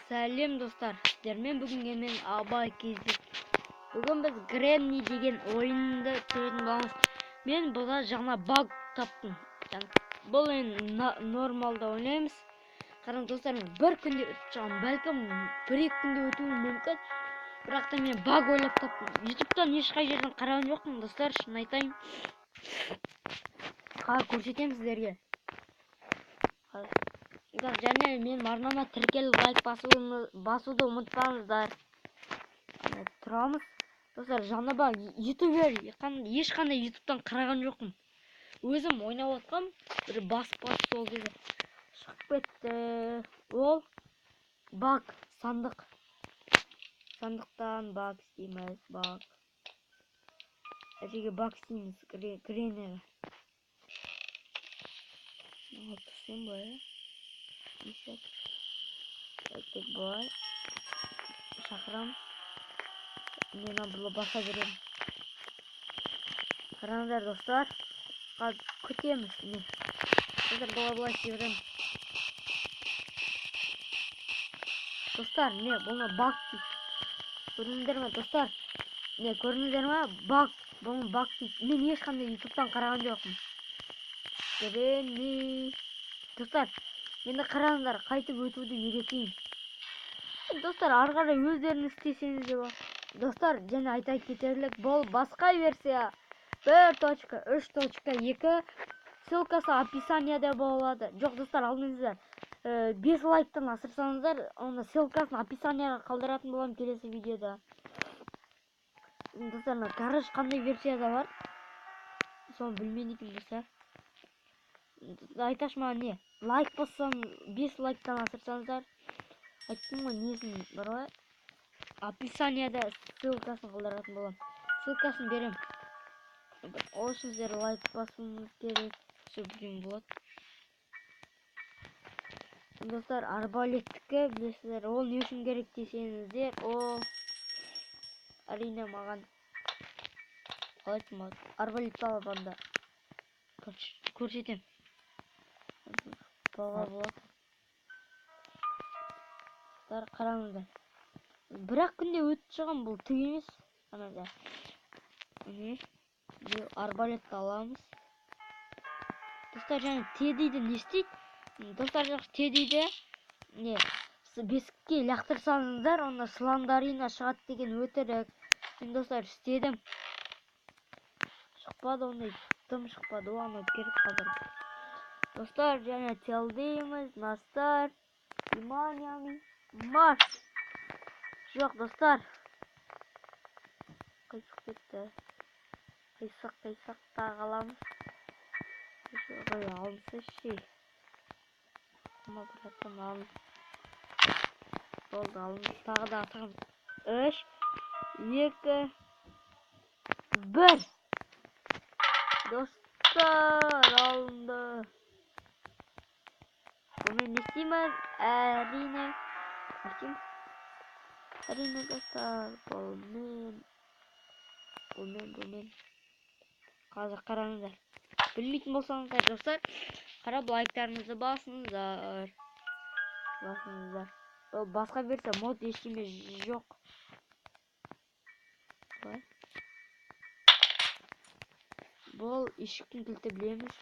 Сәлем достар, сіздермен бүгінге мен абай кездесті. Бүгін біз Гренни деген ойынды көретін боламыз. Мен бұда жаңа баг таптым. Бұл нормалда ойнаймыз. Қараңыз достар, мен бір күнде өтіп шығамын, бәлкім бір-екі күнде өтуі мүмкін. Бірақ та мен баг ойлап таптым. Ютубтан ешқай жерден қараған жоқпын достар, шын айтайын. Көрсетемін сіздерге. Және мен арнама тіркеліп лайк басуды ұмытпаңыздар. Тұрамыз. Достар, жаңа баг ютубер ешқандай ютубтан қараған жоқпын. Өзім ойнап отқам, бір басып сол кезде шығып кетті. Ол баг сандық. Сандықтан баг істейміз, баг. Әжеге баг істейміз, Гренни. Тұрсен бай. Тек бай. Шақырам. Мен абылы баса берем. Қараңыздар достар. Күтеміз. Достар, бұлай шебірем. Достар, бұны баг дейді. Көріңіздер ме, достар? Көріңіздер ме? Баг. Бұны баг дейді. Мен ешқандай ютубтан қараған жоқпын. Гренни. Достар, енді қараңыздар, қайтып өтуді үйретейін. Достар, арғарай өздерін істесеңіз де бар. Достар, және айта кетерлік, бұл басқа версия 1.3.2 ссылкасы описанияда болады. Жоқ, достар, алдыңыздар 5 лайктан асырсаңыздар, оны ссылкасын описанияға қалдыратын болам келесі видеода. Достар, гараж қандай версияда бар? Соны білмейді достар. Айташ маған лайк бассам, 5 лайктан асырсаңыздар, айттым ғой, несін бар ғой, описанияда ссылкасын қалдыратын болам. Ссылкасын берем. Ол үшін сіздер лайк басуыңыз керек. Все білген болады. Достар, арбалеттікі білесіздер, ол не үшін керек десеңіздер, ол әрине маған қалайтын арбалетті алғанда көрсетем. Бала болады. Қараңыздар. Бірақ күнде өтіп шығам, бұл түк емес. Арбалетті аламыз. Достар, және тедейді не істейді? Достар, жақсы тедейді бесікке лақтырсаңыздар, онда сылаңдарына шығады деген өтірік. Мен достар істедім. Шықпады, ондай тым шықпады, оған керек қазір. Достар, және телдейміз, настар, вниманиями, марш! Жоқ, достар. Қайсық кетті. Қайсық тағаламыз. Ғой, алынсы шей. Құма біраттан алын. Болды, алын. Тағы да атағым. 3, 2, 1. Достар, алынды. Бұмен не істейміз? Әрине достар, бұмен. Қазір қараңыздар. Білмейтін болсаңыздар достар, қарап лайктарыңызды басыңыздар. Басқа версия мод ештеме жоқ. Бұл ешіктің кілті білеміз.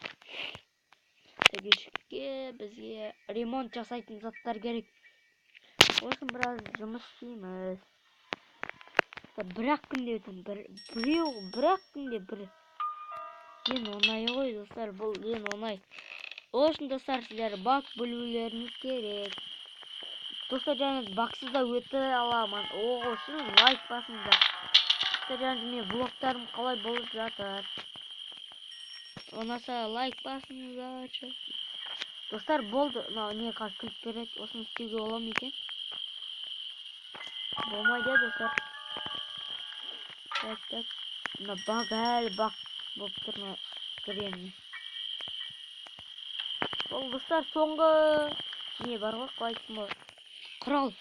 Ешікке бізге ремонт жасайтын заттар керек. Осың біраз жұмыс істейміз. Бірақ күнде өтін. Бірақ күнде бір. Ең оңай ғой достар, бұл ең оңай. Ол үшін достар, сіздер баг білулеріңіз керек. Достар, жаңыз багсыз да өті аламын. Ол үшін лайк басыңыздар. Достар, жаңыз мен блоктарым қалай болып жатыр. Онаса лайк басыңыздар. Достар, болды. Не қаз күліп береді. Осыны істеуге олам екен. Болмайды достар. Так. Баг әлі баг болып тұрма Гренни. Ол достар, соңғы не бар ғой, қайтсын бар. Құрал.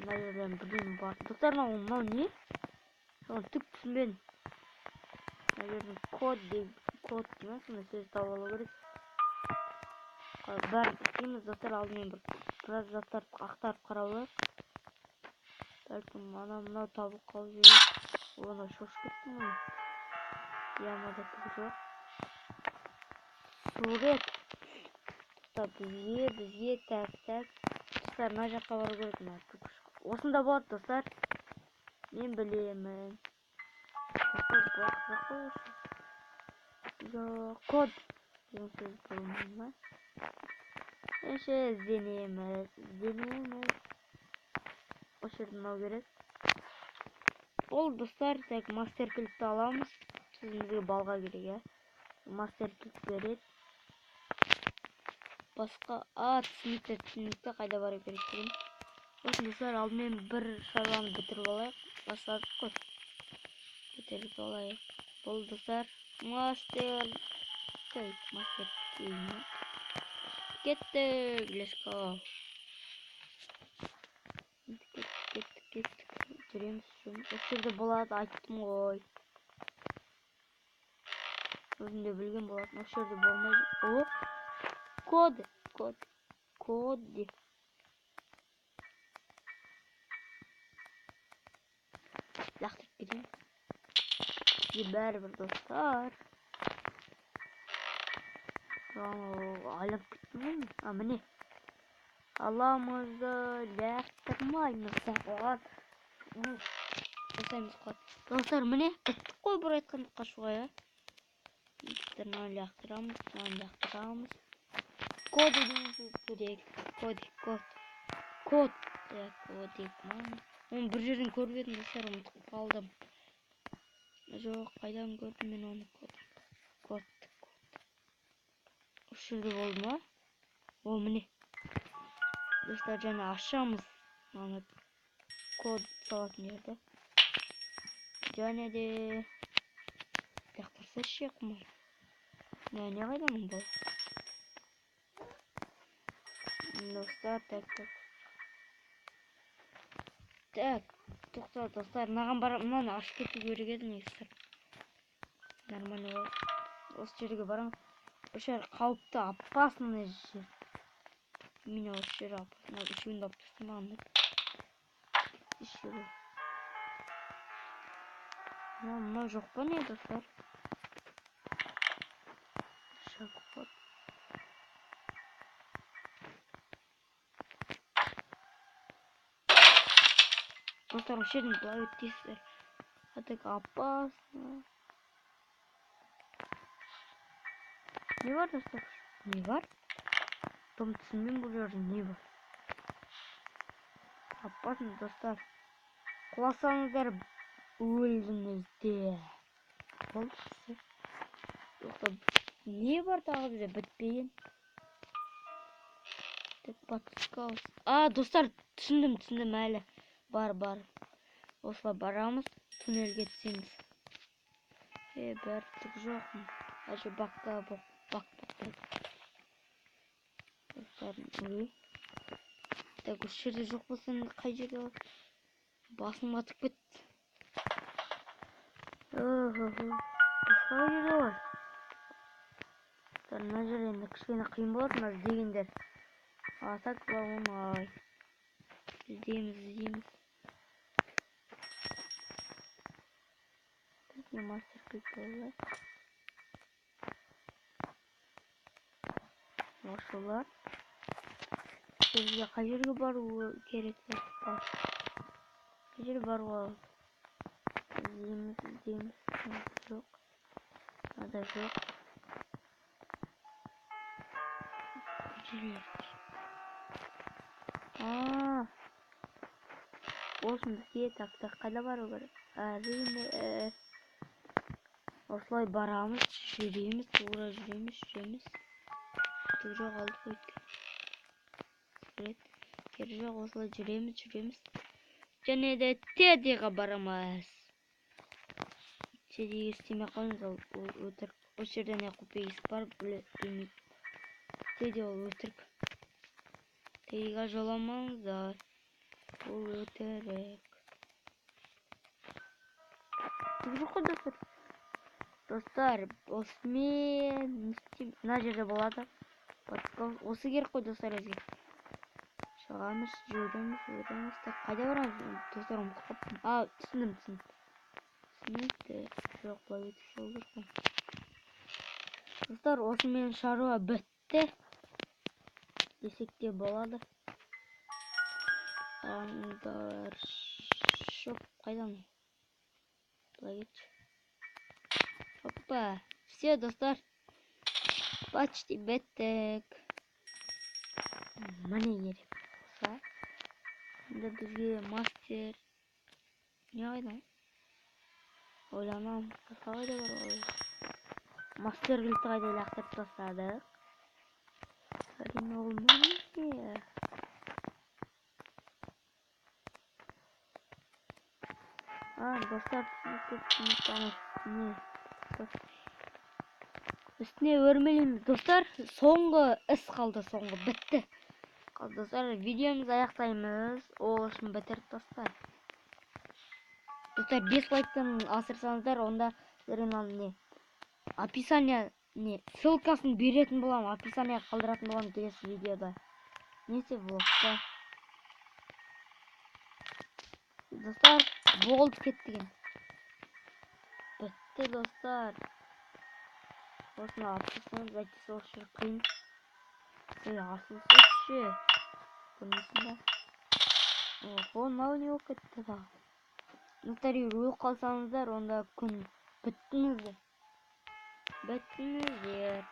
Мәлерден білем бар. Достар, мынау не? Соны түк түсінбен. Мәлерден код деймін, соны сөз табалы көрек. Бәрін істейміз достар, алдымен бір біраз заттарды ақтарып қаралайық. Бәлкім мынау табылып қалып жүрер. Оны шошып кеттім ғой. Ямада түк жоқ. Сурет. Бізге так. Достар, мына жаққа бару керек. Осында болады, достар. Мен білемін. Код. Деген сөз болмайды ма? Ізденеміз. Осы жерді мынау керек. Ол, достар, так мастер кілтті аламыз. Сізімізге балға керек, я. Мастер кілт береді. Басқа, түсінікті қайда бару керек деген. Осы, достар, алдымен бір шаруаны бітіріп алайық. Бастадық қой. Бітіріп алайық. Бұл, достар, мастер кейні. Кеттік, let's go. Кеттік. Жүреміз. Осы жерде болады, айттым ғой. Өзімде білген болатын. Осы жерде болмайды. О, код. Лақтырып кетейін. Бәрібір, достар. Айлап кеттім ғой. Міне. Аламызды лақтырмаймыз. Оған. Достар, міне. Біттік қой бір айтқанды қашуға, я. Мынаны лақтырамыз. Код деген керек. Код. Оны бір жерден көріп едім, достар, ұмытып қалдым. Жоқ, қайдан көрдім мен оны? Код. Осы жерде болды ма? О, міне. Достар, және ашамыз. Аны код салатын жерді. Және де лақтырса ше қымай. Не қайда мың бұл? Достар, так. Тоқта, достар, мынаған барам, мынаны ашып кету керек еді негізі. Нормально ғой. Осы жерге барамыз. Осы жер қауіпті, опасный жер. Мен осы жер опасный. Үшеуінде алып тұрсам аңдып. Мынау жоқ па не, достар? Достар, осы жерден былай өттейсіздер. Так опасно. Не бар, достар? Не бар? Том түсінмен бұл жерде не бар? Опасно, достар. Құласаңыздар өлдіңіздер. Болды сіздер. Достар, не бар тағы бізде бітпеген? Так, подсказ. Достар, түсіндім әлі. Бар. Осылай барамыз, туннельге түсеміз. Бәрі түк жоқ. Әже бақта бақ. Достар, так, осы жерде жоқ болсын, қай жерде бар? Басым атып кетті. Басқа жерде бар. Достар, мына жер енді кішкене қиын болады, мына іздегендер. Так болмай. Іздейміз. Мастер кілт болды. Осылар. Бізге қай жерге бару керек? Қай жерге баруға? Іздейміз. Жоқ. Ада жоқ. Olsun bizге так қайда бару керек? Әрине. Осылай барамыз, жүреміз, тура жүреміз. Түк жоқ алды қойдық. Кері жоқ, осылай жүреміз. Және де Тедиға барамыз. Тедиге істемей қойыңыз, ол өтірік. Осы жерде не құпиғыз бар, білмейді. Теди ол өтірік. Тедиға жоламаңыздар. Ол өтірік. Түк жоқ қой, достар. Достар, осымен мына жерде болады. Осы керек қой, достар, өзге. Шығамыз, жүреміз. Қайда барамыз? Достар, ұмытып қаптым. Түсіндім. Жоқ, былай өтіп жолдыр ғой. Достар, осымен шаруа бітті. Десек те болады. Аңдар шоп қайдан? Былай кетші. Опа, все, достар. Почти біттік. Міне керек болса. Енді бізге мастер. Не қайдан? Ойланам. Қайда бар ғой? Мастер кілті қайда лақтырып тастадық. Әрине ол міне. Достар, үстіне өрмелейміз. Достар, соңғы іс қалды, соңғы бітті. Достар, видеомыз аяқтаймыз. Ол үшін бітіріп тастар. Достар, 5 лайктан асырсаңыздар, онда не описание ссылкасын беретін болам, описание қалдыратын болам келесі видеода. Несе влогта. Достар, болды кеттіген. Бітті, достар. Осыны апсысыңыз, әйтті сол шыр қиын. Асылсыз ше. Бұнысында. Мынау не болып кетті ба? Достар, үй қалсаңыздар, онда күн біттіңіздер.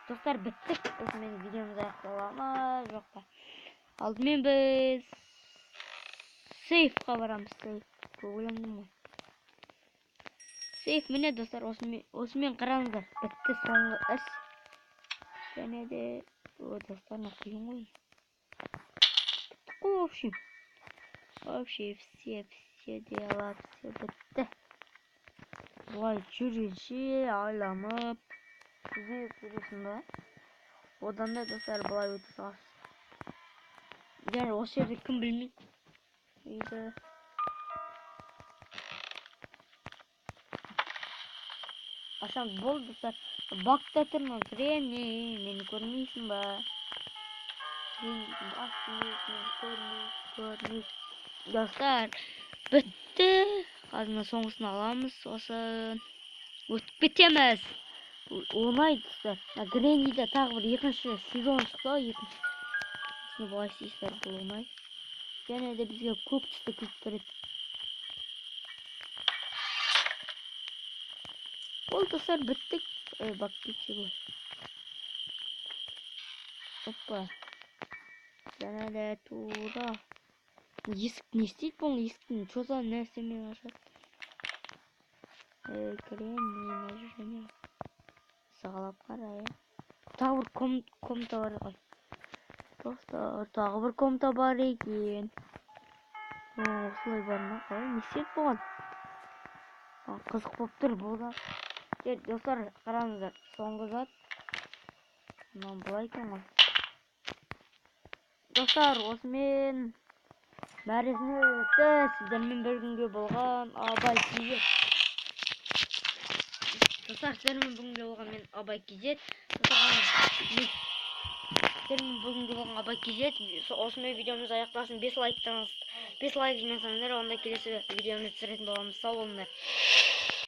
Достар, біттік. Осымен видеомыз аяқтала ма, жоқ па. Алдымен біз сейфқа барамыз. Ойландым ғой. Сейф міне, достар, осымен қараңыздар. Бітті соңғы іс. Және де достар, қиын ғой. Бітті ғой, вообще все дела, все бітті. Бұлай жүргенше айланып жүресің ба? Одан да, достар, бұлай өте саласыз. Және осы жерде кім білмейді. Ашан болды, достар. Бақта тұрмын. Мені көрмейсің ба? Достар, бітті. Қазір соңғысын аламыз. Осы өтіп кетеміз. Оңай, достар. Гренниде тағы бір екінші сезон шықты. Осыны бұлай істейсіздер, бұл оңай. Және де бізге көк түсті кілт береді. Ол, достар, біттік. Бак кетші ғой. Опа. Және де тура. Есік не істейді бұл? Есіктің чоза нәрсемен ашады. Гренни және сағалап қарай. Тағы бір комната бар ғой. Достар, тағы бір комната бар екен. Осылай бар ма? Қалай не істеп болған? Қызық болып тұр бұл да. Достар, қараңыздар, соңғы зат. Мынау былай екен ғой. Достар, осымен бәрісіне өтті. Сіздермен бір күнге болған Абай Кизет. Достар, сіздермен бүгінге болған мен Абай Кизет. Сіздермен бүгінге болған Абай Кизет. Осымен видеомыз аяқтасын. 5 лайк жинасаңыздар, онда келесі видеомыз түсіретін боламыз. Сау болыңдар.